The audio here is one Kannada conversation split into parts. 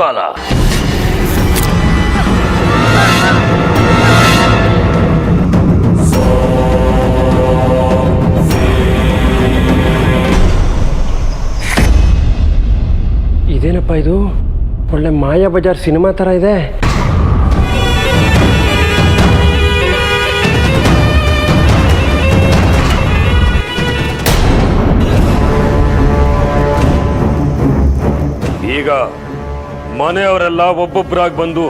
ಕಾಲ. ಇದೇನಪ್ಪ ಇದು? ಒಳ್ಳೆ ಮಾಯಾ ಬಜಾರ್ ಸಿನಿಮಾ ಥರ ಇದೆ. ಈಗ ಮನೆಯವರೆಲ್ಲ ಒಬ್ಬೊಬ್ಬರಾಗಿ ಬಂದು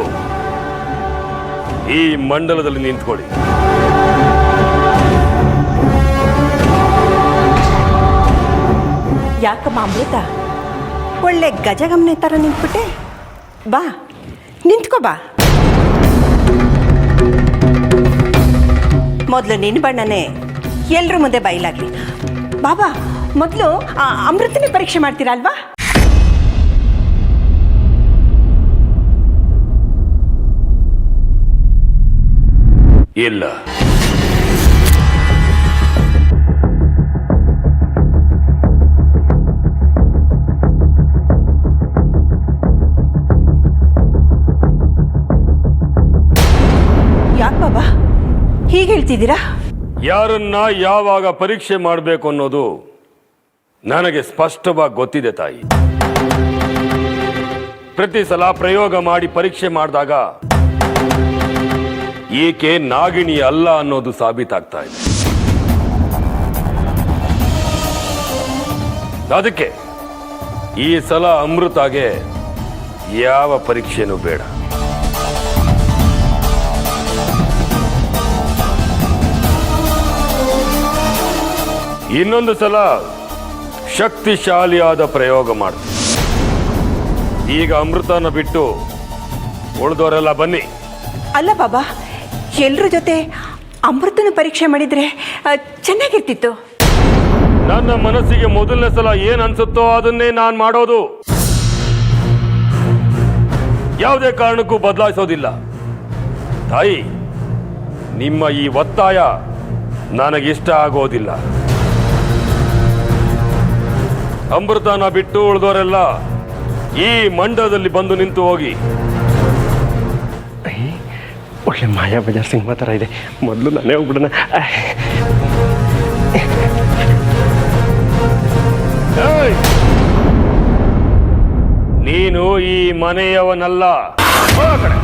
ಈ ಮಂಡಲದಲ್ಲಿ ನಿಂತ್ಕೊಳ್ಳಿ. ಯಾಕಮ್ಮ ಅಮೃತ, ಒಳ್ಳೆ ಗಜಗಮನೆ ಥರ ನಿಂತ್ಬಿಟ್ಟೆ. ಬಾ ನಿಂತ್ಕೋ ಬಾ. ಮೊದಲು ನಿನ್ನ ಬಣ್ಣನೇ ಎಲ್ಲರ ಮುಂದೆ ಬಯಲಾಗಲಿ. ಬಾಬಾ ಮೊದಲು ಅಮೃತನೇ ಪರೀಕ್ಷೆ ಮಾಡ್ತೀರಾ ಅಲ್ವಾ? ಇಲ್ಲ, ಯಾಕೆ ಬಾಬಾ ಹೀಗೆ ಹೇಳ್ತಿದ್ದೀರಾ? ಯಾರನ್ನ ಯಾವಾಗ ಪರೀಕ್ಷೆ ಮಾಡಬೇಕು ಅನ್ನೋದು ನನಗೆ ಸ್ಪಷ್ಟವಾಗಿ ಗೊತ್ತಿದೆ ತಾಯಿ. ಪ್ರತಿ ಸಲ ಪ್ರಯೋಗ ಮಾಡಿ ಪರೀಕ್ಷೆ ಮಾಡಿದಾಗ ಏಕೆ ನಾಗಿಣಿ ಅಲ್ಲ ಅನ್ನೋದು ಸಾಬೀತಾಗ್ತಾ ಇದೆ. ಅದಕ್ಕೆ ಈ ಸಲ ಅಮೃತಾಗೆ ಯಾವ ಪರೀಕ್ಷೆನೂ ಬೇಡ. ಇನ್ನೊಂದು ಸಲ ಶಕ್ತಿಶಾಲಿಯಾದ ಪ್ರಯೋಗ ಮಾಡ್ತೀನಿ. ಈಗ ಅಮೃತನ ಬಿಟ್ಟು ಉಳಿದವರೆಲ್ಲ ಬನ್ನಿ. ಅಲ್ಲ ಬಾಬಾ, ಎಲ್ಲರ ಜೊತೆ ಅಮೃತನ ಪರೀಕ್ಷೆ ಮಾಡಿದ್ರೆ ಚೆನ್ನಾಗಿರ್ತಿತ್ತು. ನನ್ನ ಮನಸ್ಸಿಗೆ ಮೊದಲನೇ ಸಲ ಏನ್ ಅನ್ಸುತ್ತೋ ಅದನ್ನೇ ನಾನು ಮಾಡೋದು. ಯಾವುದೇ ಕಾರಣಕ್ಕೂ ಬದಲಾಯಿಸೋದಿಲ್ಲ ತಾಯಿ. ನಿಮ್ಮ ಈ ಒತ್ತಾಯ ನನಗಿಷ್ಟ ಆಗೋದಿಲ್ಲ. ಅಮೃತನ ಬಿಟ್ಟು ಉಳಿದವರೆಲ್ಲ ಈ ಮಂಡಲದಲ್ಲಿ ಬಂದು ನಿಂತು ಹೋಗಿ. ಒಳ್ಳೆ ಮಾಯಾ ಬಜಾರ್ ಸಿನಿಮಾ ಥರ ಇದೆ. ಮೊದಲು ನಾನೇ ಹೋಗ್ಬಿಡೋಣ. ನೀನು ಈ ಮನೆಯವನಲ್ಲ. ಕಡೆ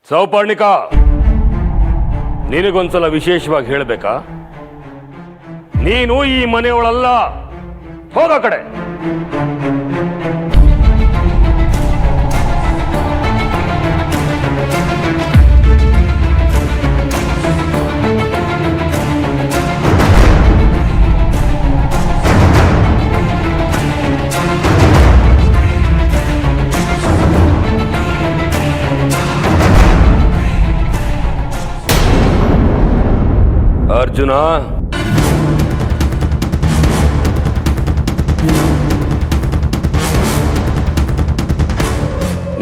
ಸೌಪರ್ಣಿಕ, ನಿನಗೊಂದ್ಸಲ ವಿಶೇಷವಾಗಿ ಹೇಳಬೇಕಾ? ನೀನು ಈ ಮನೆಯವಳಲ್ಲ. ಹೋದ ಕಡೆ. ಅರ್ಜುನ,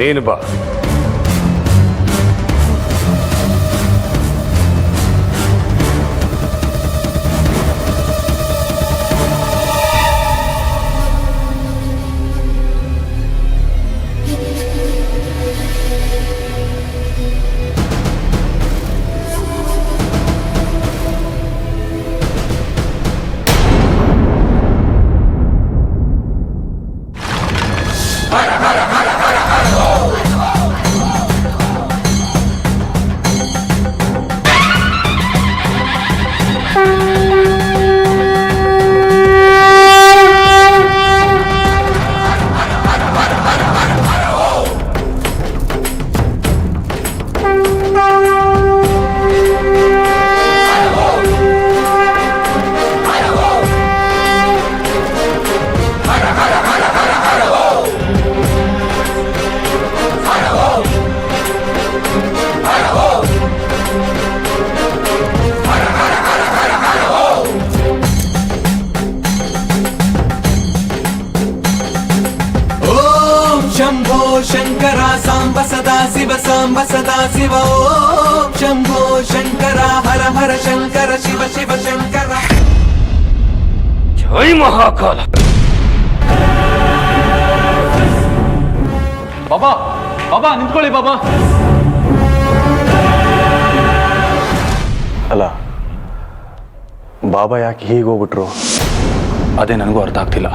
ನೀನು ಬಾ. शंभो शंकर सांब सदा शिव ओम शंभो शंकर हर हर शंकर शिव शिव शंकर ಜೈ ಮಹಾಕಾಲ. ಬಾಬಾ ಬಾಬಾ ನಿಂತ್ಕೊಳ್ಳಿ ಬಾಬಾ. ಅಲ್ಲ ಬಾಬಾ ಯಾಕೆ ಹೀಗೆ ಹೋಗ್ಬಿಟ್ರು? ಅದೇ ನನಗೂ ಅರ್ಥ ಆಗ್ತಿಲ್ಲ.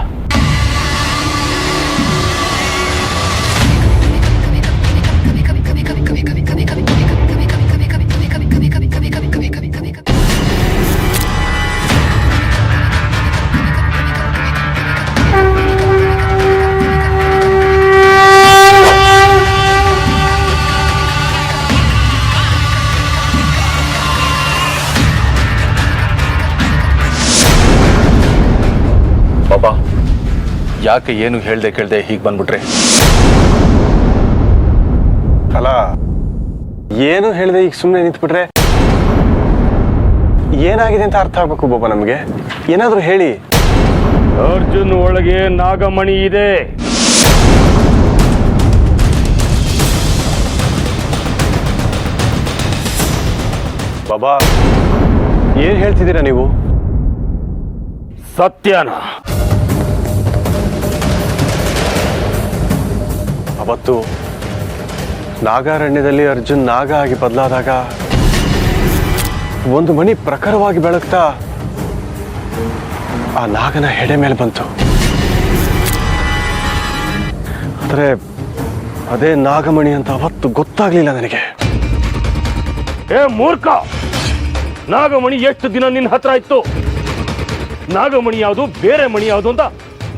ಬಾಬಾ ಯಾಕೆ ಏನು ಹೇಳ್ದೆ ಕೇಳ್ದೆ ಹೀಗೆ ಬಂದ್ಬಿಟ್ರೆ? ಅಲ್ಲ ಏನು ಹೇಳಿದೆ ಈಗ ಸುಮ್ಮನೆ ನಿಂತ್ಬಿಟ್ರೆ ಏನಾಗಿದೆ ಅಂತ ಅರ್ಥ ಆಗ್ಬೇಕು ಬಾಬಾ ನಮಗೆ. ಏನಾದರೂ ಹೇಳಿ. ಅರ್ಜುನ್ ಒಳಗೆ ನಾಗಮಣಿ ಇದೆ. ಬಾಬಾ ಏನು ಹೇಳ್ತಿದ್ದೀರಾ ನೀವು? ಸತ್ಯನ? ಅವತ್ತು ನಾಗಾರಣ್ಯದಲ್ಲಿ ಅರ್ಜುನ್ ನಾಗ ಆಗಿ ಬದಲಾದಾಗ ಒಂದು ಮಣಿ ಪ್ರಖರವಾಗಿ ಬೆಳಗ್ತಾ ಆ ನಾಗನ ಹೆಡೆ ಮೇಲೆ ಬಂತು. ಆದರೆ ಅದೇ ನಾಗಮಣಿ ಅಂತ ಅವತ್ತು ಗೊತ್ತಾಗ್ಲಿಲ್ಲ ನನಗೆ. ಏ ಮೂರ್ಖ, ನಾಗಮಣಿ ಎಷ್ಟು ದಿನ ನಿನ್ನ ಹತ್ರ ಇತ್ತು? ನಾಗಮಣಿ ಯಾವುದು ಬೇರೆ ಮಣಿ ಯಾವುದು ಅಂತ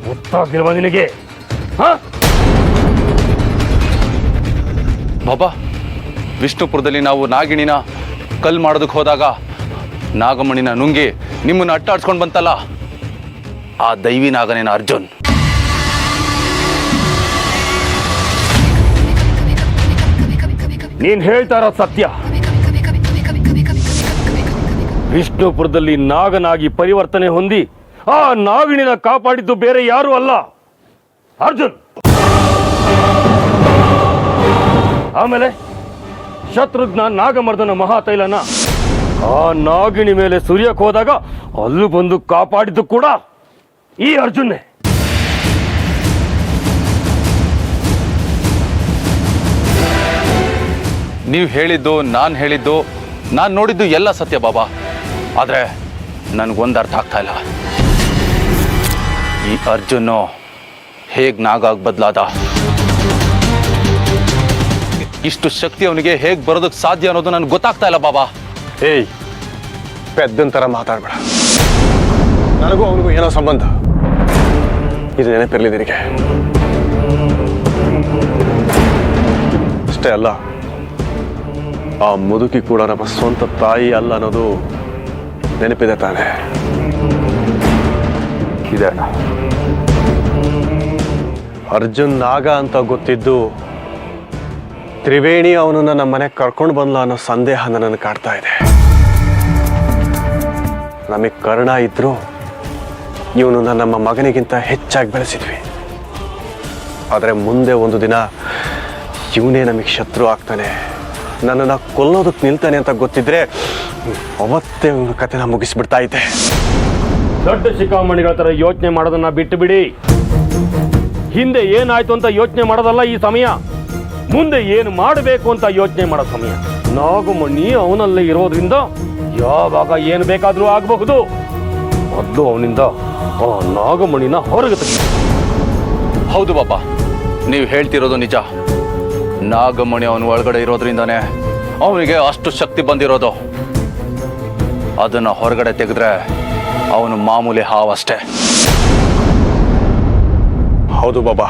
ಗೊತ್ತಾಗಿಲ್ವಾ ನಿನಗೆ? ಹಾ ಬಾಬಾ, ವಿಷ್ಣುಪುರದಲ್ಲಿ ನಾವು ನಾಗಿಣಿನ ಕಲ್ ಮಾಡೋದಕ್ಕೆ ಹೋದಾಗ ನಾಗಮಣಿನ ನುಂಗಿ ನಿಮ್ಮನ್ನು ಅಟ್ಟಾಡ್ಸ್ಕೊಂಡು ಬಂತಲ್ಲ, ಆ ದೈವಿ ನಾಗನೇನ ಅರ್ಜುನ್. ನೀನ್ ಹೇಳ್ತಾ ಇರೋ ಸತ್ಯ. ವಿಷ್ಣುಪುರದಲ್ಲಿ ನಾಗನಾಗಿ ಪರಿವರ್ತನೆ ಹೊಂದಿ ಆ ನಾಗಿಣಿನ ಕಾಪಾಡಿದ್ದು ಬೇರೆ ಯಾರು ಅಲ್ಲ, ಅರ್ಜುನ್. ಆಮೇಲೆ ಶತ್ರುಘ್ನ ನಾಗಮರ್ದನ ಮಹಾತೈಲನ ಆ ನಾಗಿಣಿ ಮೇಲೆ ಸುರಿಯಕ್ಕೆ ಹೋದಾಗ ಅಲ್ಲೂ ಬಂದು ಕಾಪಾಡಿದ್ದು ಕೂಡ ಈ ಅರ್ಜುನ್ನೇ. ನೀವು ಹೇಳಿದ್ದು, ನಾನು ಹೇಳಿದ್ದು, ನಾನು ನೋಡಿದ್ದು ಎಲ್ಲ ಸತ್ಯ ಬಾಬಾ. ಆದರೆ ನನಗೊಂದು ಅರ್ಥ ಆಗ್ತಾ ಇಲ್ಲ. ಈ ಅರ್ಜುನ್ನು ಹೇಗೆ ನಾಗಾಗಿ ಬದಲಾದ? ಇಷ್ಟು ಶಕ್ತಿ ಅವನಿಗೆ ಹೇಗೆ ಬರೋದಕ್ಕೆ ಸಾಧ್ಯ ಅನ್ನೋದು ನನಗೆ ಗೊತ್ತಾಗ್ತಾ ಇಲ್ಲ ಬಾಬಾ. ಏಯ್, ಪೆದ್ದನ್ ಥರ ಮಾತಾಡ್ಬೇಡ. ನನಗೂ ಅವನಿಗೂ ಏನೋ ಸಂಬಂಧ. ಇದು ನೆನಪಿರಲಿ ನಿನಗೆ. ಅಷ್ಟೇ ಅಲ್ಲ, ಆ ಮುದುಕಿ ಕೂಡ ನಮ್ಮ ಸ್ವಂತ ತಾಯಿ ಅಲ್ಲ ಅನ್ನೋದು ನೆನಪಿದೆ ತಾನೆ? ಇದೆ. ಅರ್ಜುನ್ ನಾಗ ಅಂತ ಗೊತ್ತಿದ್ದು ತ್ರಿವೇಣಿ ಅವನನ್ನ ನಮ್ಮ ಮನೆಗೆ ಕರ್ಕೊಂಡು ಬಂದ್ಲ ಅನ್ನೋ ಸಂದೇಹ ನನ್ನನ್ನು ಕಾಡ್ತಾ ಇದೆ. ನಮಗೆ ಕರ್ಣ ಇದ್ರು ಇವನನ್ನ ನಮ್ಮ ಮಗನಿಗಿಂತ ಹೆಚ್ಚಾಗಿ ಬೆಳೆಸಿದ್ವಿ. ಆದರೆ ಮುಂದೆ ಒಂದು ದಿನ ಇವನೇ ನಮಗೆ ಶತ್ರು ಆಗ್ತಾನೆ, ನನ್ನನ್ನು ಕೊಲ್ಲೋದಕ್ಕೆ ನಿಲ್ತಾನೆ ಅಂತ ಗೊತ್ತಿದ್ರೆ ಅವತ್ತೇ ಇವನ ಕಥೆನ ಮುಗಿಸ್ಬಿಡ್ತಾ ಇದ್ದೆ. ದೊಡ್ಡ ಶಿಖಾಮಣಿಗಳ ಥರ ಯೋಚನೆ ಮಾಡೋದನ್ನ ಬಿಟ್ಟು ಬಿಡಿ. ಹಿಂದೆ ಏನಾಯ್ತು ಅಂತ ಯೋಚನೆ ಮಾಡೋದಲ್ಲ ಈ ಸಮಯ, ಮುಂದೆ ಏನು ಮಾಡಬೇಕು ಅಂತ ಯೋಚನೆ ಮಾಡೋ ಸಮಯ. ನಾಗಮಣಿ ಅವನಲ್ಲೇ ಇರೋದ್ರಿಂದ ಯಾವಾಗ ಏನು ಬೇಕಾದರೂ ಆಗಬಹುದು. ಮೊದಲು ಅವನಿಂದ ಆ ನಾಗಮಣಿನ ಹೊರಗೆ ತೆಗಿ. ಹೌದು ಬಾಬಾ, ನೀವು ಹೇಳ್ತಿರೋದು ನಿಜ. ನಾಗಮಣಿ ಅವನ ಒಳಗಡೆ ಇರೋದ್ರಿಂದಾನೇ ಅವನಿಗೆ ಅಷ್ಟು ಶಕ್ತಿ ಬಂದಿರೋದು. ಅದನ್ನು ಹೊರಗಡೆ ತೆಗೆದ್ರೆ ಅವನು ಮಾಮೂಲಿ ಹಾವಷ್ಟೇ. ಹೌದು ಬಾಬಾ,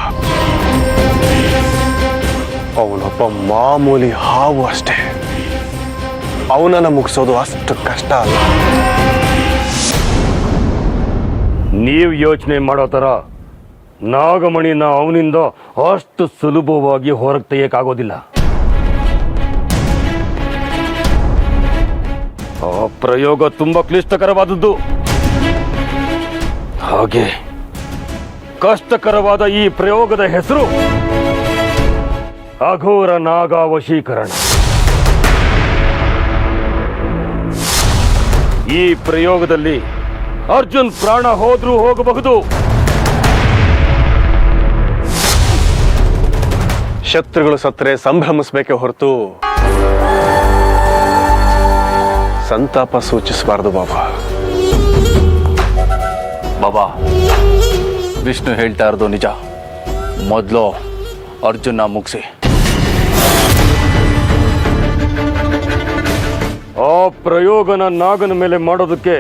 ಅವನೊಬ್ಬ ಮಾಮೂಲಿ ಹಾವು ಅಷ್ಟೇ. ಅವನನ್ನು ಮುಗಿಸೋದು ಅಷ್ಟು ಕಷ್ಟ ಅಲ್ಲ. ನೀವು ಯೋಚನೆ ಮಾಡೋ ಥರ ನಾಗಮಣಿನ ಅವನಿಂದ ಅಷ್ಟು ಸುಲಭವಾಗಿ ಹೊರಗೆ ತೆಗೆಯಕ್ಕಾಗೋದಿಲ್ಲ. ಆ ಪ್ರಯೋಗ ತುಂಬಾ ಕ್ಲಿಷ್ಟಕರವಾದದ್ದು. ಹಾಗೆ ಕಷ್ಟಕರವಾದ ಈ ಪ್ರಯೋಗದ ಹೆಸರು ಅಘೋರ ನಾಗ ವಶೀಕರಣ. ಈ ಪ್ರಯೋಗದಲ್ಲಿ ಅರ್ಜುನ್ ಪ್ರಾಣ ಹೋದ್ರೂ ಹೋಗಬಹುದು. ಶತ್ರುಗಳು ಸತ್ತರೆ ಸಂಭ್ರಮಿಸಬೇಕೆ ಹೊರತು ಸಂತಾಪ ಸೂಚಿಸಬಾರದು ಬಾಬಾ. ಬಾಬಾ, ವಿಷ್ಣು ಹೇಳ್ತಾ ಇರೋದು ನಿಜ. ಮೊದಲು ಅರ್ಜುನ ಮುಗಿಸಿ. ಆ ಪ್ರಯೋಗನ ನಾಗನ ಮೇಲೆ ಮಾಡೋದಕ್ಕೆ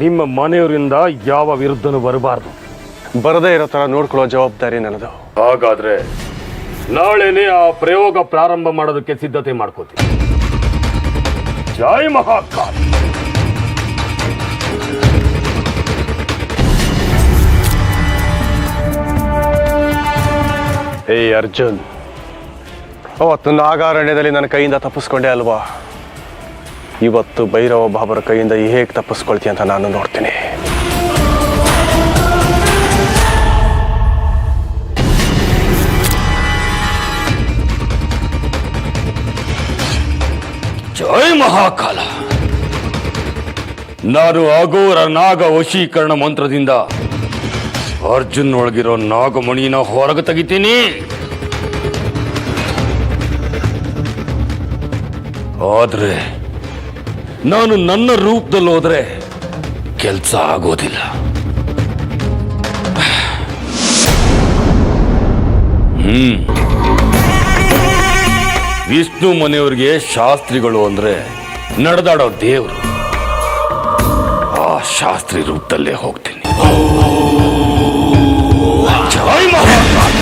ನಿಮ್ಮ ಮನೆಯವರಿಂದ ಯಾವ ವಿರುದ್ಧನೂ ಬರಬಾರ್ದು. ಬರದೇ ಇರೋ ಥರ ನೋಡ್ಕೊಳ್ಳೋ ಜವಾಬ್ದಾರಿ ನನ್ನದು. ಹಾಗಾದ್ರೆ ನಾಳೆನೇ ಆ ಪ್ರಯೋಗ ಪ್ರಾರಂಭ ಮಾಡೋದಕ್ಕೆ ಸಿದ್ಧತೆ ಮಾಡ್ಕೋತೀನಿ. ಜೈ ಮಹಾಕಾಲ್. ಏ ಅರ್ಜುನ್, ಅವತ್ತು ನಾಗಾರಣ್ಯದಲ್ಲಿ ನನ್ನ ಕೈಯಿಂದ ತಪ್ಪಿಸ್ಕೊಂಡೆ ಅಲ್ವಾ? ಇವತ್ತು ಭೈರವ ಬಾಬರ ಕೈಯಿಂದ ಹೇಗೆ ತಪ್ಪಿಸ್ಕೊಳ್ತೀಯ ಅಂತ ನಾನು ನೋಡ್ತೀನಿ. ಜೈ ಮಹಾಕಾಲ. ನಾನು ಅಘೋರ ನಾಗ ವಶೀಕರಣ ಮಂತ್ರದಿಂದ ಅರ್ಜುನ್ ಒಳಗಿರೋ ನಾಗಮಣಿನ ಹೊರಗೆ ತೆಗಿತೀನಿ. ಆದ್ರೆ ನಾನು ನನ್ನ ರೂಪದಲ್ಲಿ ಹೋದ್ರೆ ಕೆಲಸ ಆಗೋದಿಲ್ಲ. ವಿಷ್ಣು ಮನೆಯವರಿಗೆ ಶಾಸ್ತ್ರಿಗಳು ಅಂದ್ರೆ ನಡೆದಾಡೋ ದೇವರು. ಆ ಶಾಸ್ತ್ರಿ ರೂಪದಲ್ಲೇ ಹೋಗ್ತೀನಿ. ಜೈ ಮಹಾಕಾಲ್.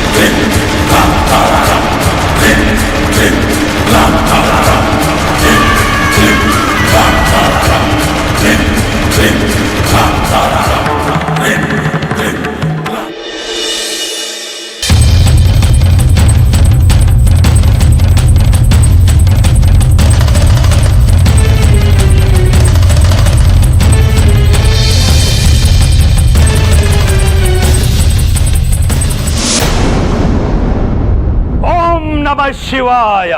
ನಮಃ ಶಿವಾಯ.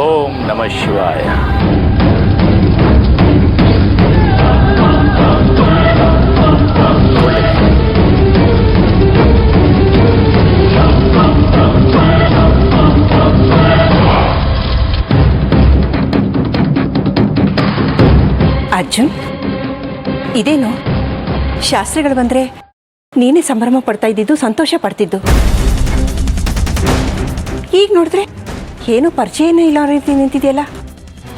ಓಂ ನಮಃ ಶಿವಾಯ. ಅರ್ಜುನ್, ಇದೇನು ಶಾಸ್ತ್ರಿಗಳು ಬಂದ್ರೆ ನೀನೇ ಸಂಭ್ರಮ ಪಡ್ತಾ ಇದ್ದಿದ್ದು, ಸಂತೋಷ ಪಡ್ತಿದ್ದು. ಈಗ ನೋಡಿದ್ರೆ ಏನು ಪರಿಚಯನೇ ಇಲ್ಲ ರೀತಿ ನಿಂತಿದೆಯಲ್ಲ.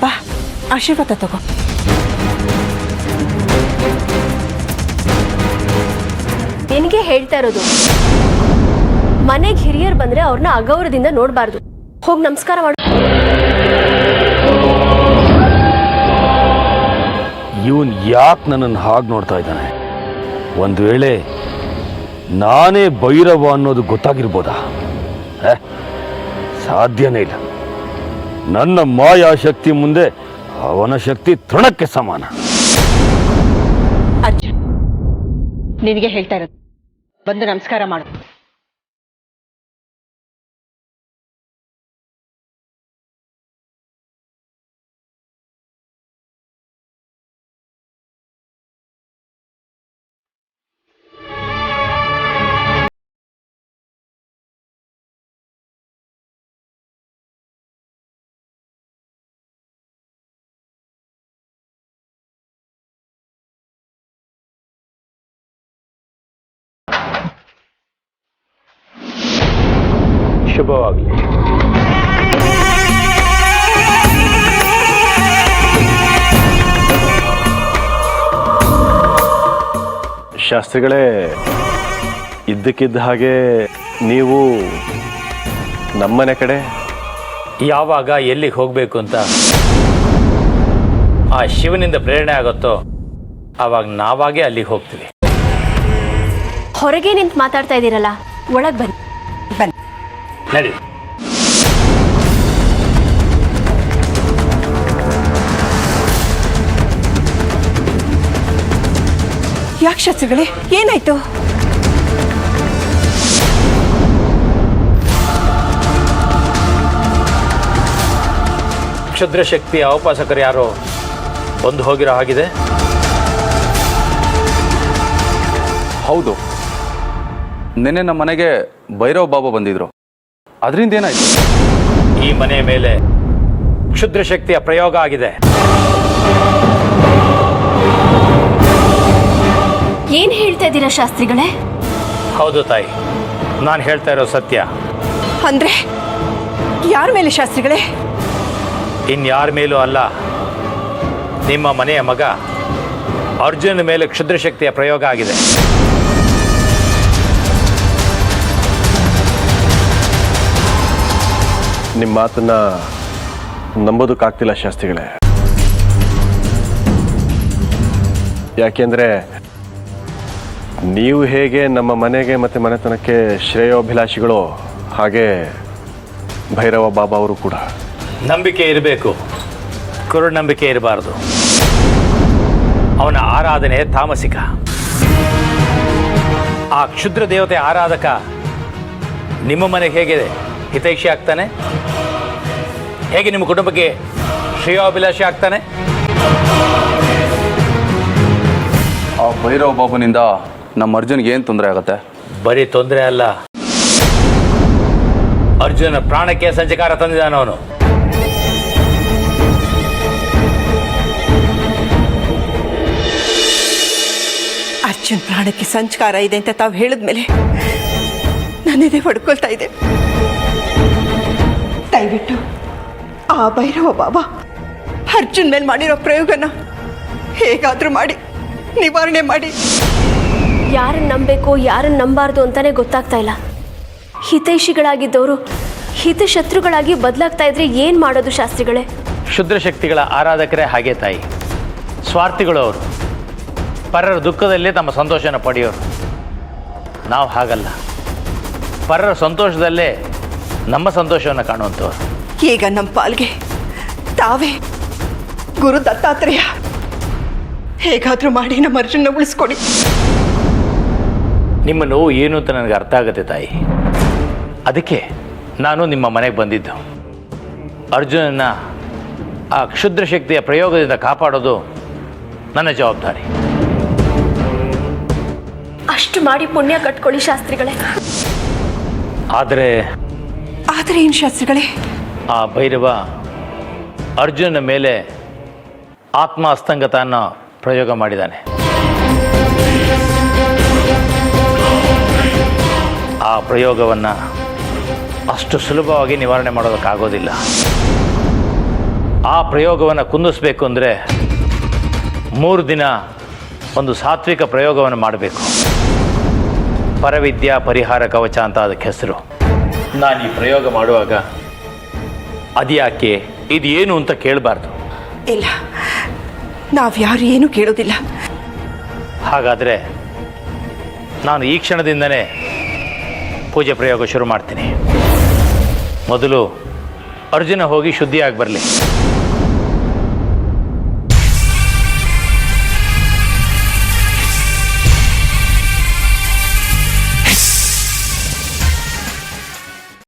ಬಾ, ಆಶೀರ್ವಾದ ತಗೋ. ನಿನಗೆ ಹೇಳ್ತಾ ಇರೋದು, ಮನೆಗೆ ಹಿರಿಯರು ಬಂದ್ರೆ ಅವ್ರನ್ನ ಅಗೌರವದಿಂದ ನೋಡಬಾರ್ದು. ಹೋಗಿ ನಮಸ್ಕಾರ ಮಾಡು. ಇವನ್ ಯಾಕೆ ನನ್ನನ್ನು ಹಾಗೆ ನೋಡ್ತಾ ಇದ್ದಾನೆ? ಒಂದು ವೇಳೆ ನಾನೇ ಭೈರವ ಅನ್ನೋದು ಗೊತ್ತಾಗಿರ್ಬೋದಾ? ಸಾಧ್ಯನೇ ಇಲ್ಲ. ನನ್ನ ಮಾಯಾಶಕ್ತಿ ಮುಂದೆ ಅವನ ಶಕ್ತಿ ತೃಣಕ್ಕೆ ಸಮಾನ. ಅರ್ಜುನ್, ನಿನಗೆ ಹೇಳ್ತಾ ಇರೋದು, ಬಂದು ನಮಸ್ಕಾರ ಮಾಡು. ಶುಭವಾಗಲಿ. ಶಾಸ್ತ್ರಿಗಳೇ, ಇದ್ದಕ್ಕಿದ್ದ ಹಾಗೆ ನೀವು ನಮ್ಮನೆ ಕಡೆ ಯಾವಾಗ ಎಲ್ಲಿಗೆ ಹೋಗಬೇಕು ಅಂತ ಆ ಶಿವನಿಂದ ಪ್ರೇರಣೆ ಆಗುತ್ತೋ ಆವಾಗ ನಾವಾಗೇ ಅಲ್ಲಿಗೆ ಹೋಗ್ತೀವಿ. ಹೊರಗೆ ನಿಂತು ಮಾತಾಡ್ತಾ ಇದ್ದೀರಲ್ಲ, ಒಳಗೆ ಬನ್ನಿ. ಬನ್ನಿ. ನಡಿ. ಯಾಕೆ ಶಾಸ್ತ್ರಿಗಳೇ, ಏನಾಯ್ತು? ಕ್ಷುದ್ರ ಶಕ್ತಿಯ ಔಪಾಸಕರು ಯಾರೋ ಬಂದು ಹೋಗಿರೋ ಹಾಗಿದೆ. ಹೌದು, ನಿನ್ನೆ ನಮ್ಮ ಮನೆಗೆ ಭೈರವ್ ಬಾಬಾ ಬಂದಿದ್ರು. ಅದರಿಂದ ಏನಾಯ್ತು? ಈ ಮನೆ ಮೇಲೆ ಕ್ಷುದ್ರ ಶಕ್ತಿಯ ಪ್ರಯೋಗ ಆಗಿದೆ. ಏನ್ ಹೇಳ್ತಾ ಇದ್ದೀರಾ ಶಾಸ್ತ್ರಿಗಳೇ? ಹೌದು ತಾಯಿ, ನಾನು ಹೇಳ್ತಾ ಇರೋ ಸತ್ಯ. ಅಂದ್ರೆ ಯಾರ ಮೇಲೆ ಶಾಸ್ತ್ರಿಗಳೇ? ಇನ್ಯಾರ ಮೇಲೂ ಅಲ್ಲ, ನಿಮ್ಮ ಮನೆಯ ಮಗ ಅರ್ಜುನ ಮೇಲೆ ಕ್ಷುದ್ರ ಶಕ್ತಿಯ ಪ್ರಯೋಗ ಆಗಿದೆ. ನಿಮ್ಮ ಮಾತನ್ನ ನಂಬೋದಕ್ಕಾಗ್ತಿಲ್ಲ ಶಾಸ್ತ್ರಿಗಳೇ. ಯಾಕೆಂದರೆ ನೀವು ಹೇಗೆ ನಮ್ಮ ಮನೆಗೆ ಮತ್ತು ಮನೆತನಕ್ಕೆ ಶ್ರೇಯೋಭಿಲಾಷಿಗಳು, ಹಾಗೆ ಭೈರವ ಬಾಬಾ ಅವರು ಕೂಡ. ನಂಬಿಕೆ ಇರಬೇಕು, ಕುರುಡು ನಂಬಿಕೆ ಇರಬಾರ್ದು. ಅವನ ಆರಾಧನೆ ತಾಮಸಿಕ. ಆ ಕ್ಷುದ್ರ ದೇವತೆ ಆರಾಧಕ ನಿಮ್ಮ ಮನೆಗೆ ಹೇಗೆ ಹಿತೈಷಿ ಆಗ್ತಾನೆ? ಹೇಗೆ ನಿಮ್ಮ ಕುಟುಂಬಕ್ಕೆ ಶ್ರೇಯೋಭಿಲಾಷಿ ಆಗ್ತಾನೆ? ಆ ಭೈರವ್ ಬಾಬುನಿಂದ ನಮ್ಮ ಅರ್ಜುನ್ಗೆ ಏನು ತೊಂದರೆ ಆಗುತ್ತೆ? ಬರೀ ತೊಂದರೆ ಅಲ್ಲ, ಅರ್ಜುನ ಪ್ರಾಣಕ್ಕೆ ಸಂಚಕಾರ ತಂದಿದ್ದಾನ ಅವನು. ಅರ್ಜುನ್ ಪ್ರಾಣಕ್ಕೆ ಸಂಚಕಾರ ಇದೆ ಅಂತ ತಾವು ಹೇಳಿದ್ಮೇಲೆ ನನ್ನಿದೆ ಹೊಡ್ಕೊಳ್ತಾ ಇದೆ. ದಯವಿಟ್ಟು ಆ ಭೈರವ ಬಾಬಾ ಅರ್ಜುನ್ ಮೇಲೆ ಮಾಡಿರೋ ಪ್ರಯೋಗನ ಹೇಗಾದ್ರೂ ಮಾಡಿ ನಿವಾರಣೆ ಮಾಡಿ. ಯಾರನ್ನ ನಂಬಬೇಕು ಯಾರನ್ನ ನಂಬಾರ್ದು ಅಂತಾನೆ ಗೊತ್ತಾಗ್ತಾ ಇಲ್ಲ. ಹಿತೈಷಿಗಳಾಗಿದ್ದವರು ಹಿತಶತ್ರುಗಳಾಗಿ ಬದಲಾಗ್ತಾ ಇದ್ರೆ ಏನ್ ಮಾಡೋದು ಶಾಸ್ತ್ರಿಗಳೇ? ಕ್ಷುದ್ರ ಶಕ್ತಿಗಳ ಆರಾಧಕರೇ ಹಾಗೆ ತಾಯಿ, ಸ್ವಾರ್ಥಿಗಳು ಅವರು. ಪರರ ದುಃಖದಲ್ಲೇ ತಮ್ಮ ಸಂತೋಷನ ಪಡೆಯೋರು. ನಾವು ಹಾಗಲ್ಲ, ಪರರ ಸಂತೋಷದಲ್ಲೇ ನಮ್ಮ ಸಂತೋಷವನ್ನು ಕಾಣುವಂಥವ್ರು. ಈಗ ನಮ್ಮ ಪಾಲ್ಗೆ ತಾವೇ ಗುರು ದತ್ತಾತ್ರೇಯ, ಹೇಗಾದ್ರೂ ಮಾಡಿ ನಮ್ಮ ಅರ್ಜುನ ಉಳಿಸ್ಕೊಡಿ. ನಿಮ್ಮ ನೋವು ಏನು ಅಂತ ನನಗೆ ಅರ್ಥ ಆಗುತ್ತೆ ತಾಯಿ. ಅದಕ್ಕೆ ನಾನು ನಿಮ್ಮ ಮನೆಗೆ ಬಂದಿದ್ದು. ಅರ್ಜುನನ್ನ ಆ ಕ್ಷುದ್ರ ಶಕ್ತಿಯ ಪ್ರಯೋಗದಿಂದ ಕಾಪಾಡೋದು ನನ್ನ ಜವಾಬ್ದಾರಿ. ಅಷ್ಟು ಮಾಡಿ ಪುಣ್ಯ ಕಟ್ಕೊಳ್ಳಿ ಶಾಸ್ತ್ರಿಗಳೇ. ಆದರೆ ಏನು ಶಾಸ್ತ್ರಿಗಳೇ? ಆ ಭೈರವ ಅರ್ಜುನನ ಮೇಲೆ ಆತ್ಮ ಅಸ್ತಂಗತ ಅನ್ನೋ ಪ್ರಯೋಗ ಮಾಡಿದ್ದಾನೆ. ಆ ಪ್ರಯೋಗವನ್ನು ಅಷ್ಟು ಸುಲಭವಾಗಿ ನಿವಾರಣೆ ಮಾಡೋದಕ್ಕಾಗೋದಿಲ್ಲ. ಆ ಪ್ರಯೋಗವನ್ನು ಕುಂದಿಸ್ಬೇಕು ಅಂದರೆ 3 ದಿನ ಒಂದು ಸಾತ್ವಿಕ ಪ್ರಯೋಗವನ್ನು ಮಾಡಬೇಕು. ಪರವಿದ್ಯಾ ಪರಿಹಾರ ಕವಚ ಅಂತ ಅದಕ್ಕೆ ಹೆಸರು. ನಾನು ಈ ಪ್ರಯೋಗ ಮಾಡುವಾಗ ಅದ್ಯಾಕೆ ಇದು ಏನು ಅಂತ ಕೇಳಬಾರ್ದು. ಇಲ್ಲ, ನಾವ್ಯಾರು ಏನೂ ಕೇಳೋದಿಲ್ಲ. ಹಾಗಾದರೆ ನಾನು ಈ ಕ್ಷಣದಿಂದನೇ ಪೂಜೆ ಪ್ರಯೋಗ ಶುರು ಮಾಡ್ತೀನಿ. ಮೊದಲು ಅರ್ಜುನ ಹೋಗಿ ಶುದ್ಧಿಯಾಗಿ ಬರಲಿ.